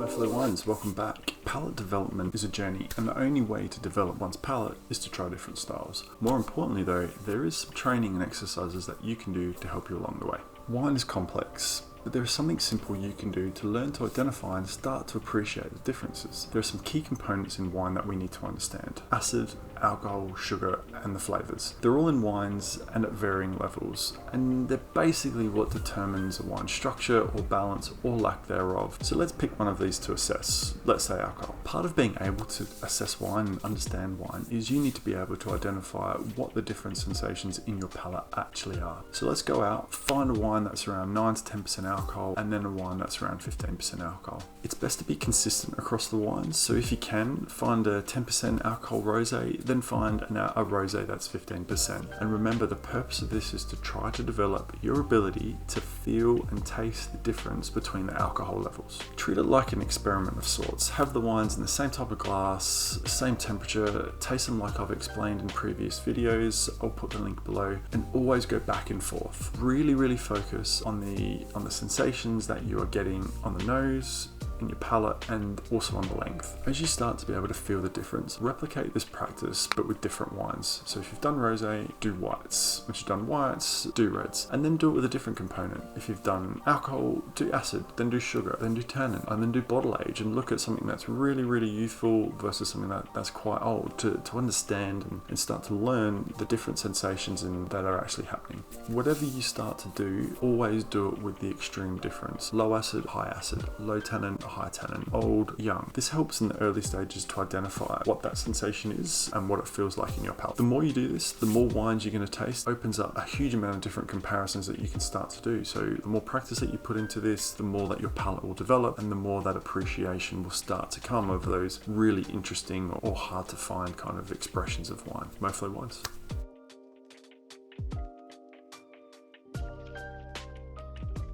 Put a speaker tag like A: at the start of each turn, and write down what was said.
A: Fellow wines, welcome back. Palate development is a journey, and the only way to develop one's palate is to try different styles. More importantly though, there is some training and exercises that you can do to help you along the way. Wine is complex, but there is something simple you can do to learn to identify and start to appreciate the differences. There are some key components in wine that we need to understand: acid, alcohol, sugar, and the flavours. They're all in wines and at varying levels, and they're basically what determines a wine's structure or balance or lack thereof. So let's pick one of these to assess. Let's say alcohol. Part of being able to assess wine and understand wine is you need to be able to identify what the different sensations in your palate actually are. So let's go out, find a wine that's around 9 to 10% alcohol, and then a wine that's around 15% alcohol. It's best to be consistent across the wines, so if you can, find a 10% alcohol rosé, then find a rosé that's 15%. And remember, the purpose of this is to try to develop your ability to feel and taste the difference between the alcohol levels. Treat it like an experiment of sorts. Have the wines in the same type of glass, same temperature, taste them like I've explained in previous videos. I'll put the link below, and always go back and forth. Really focus on the sensations that you are getting on the nose, in your palate, and also on the length. As you start to be able to feel the difference, replicate this practice but with different wines. So if you've done rosé, do whites. Once you've done whites, do reds, and then do it with a different component. If you've done alcohol, do acid, then do sugar, then do tannin, and then do bottle age, and look at something that's really youthful versus something that's quite old to understand and start to learn the different sensations that are actually happening. Whatever you start to do, always do it with the extreme difference. Low acid, high acid, low tannin, high tannin, old, young. This helps in the early stages to identify what that sensation is and what it feels like in your palate. The more you do this, the more wines you're going to taste. Opens up a huge amount of different comparisons that you can start to do. So the more practice that you put into this, the more that your palate will develop, and the more that appreciation will start to come over those really interesting or hard to find kind of expressions of wine. Moflo wines.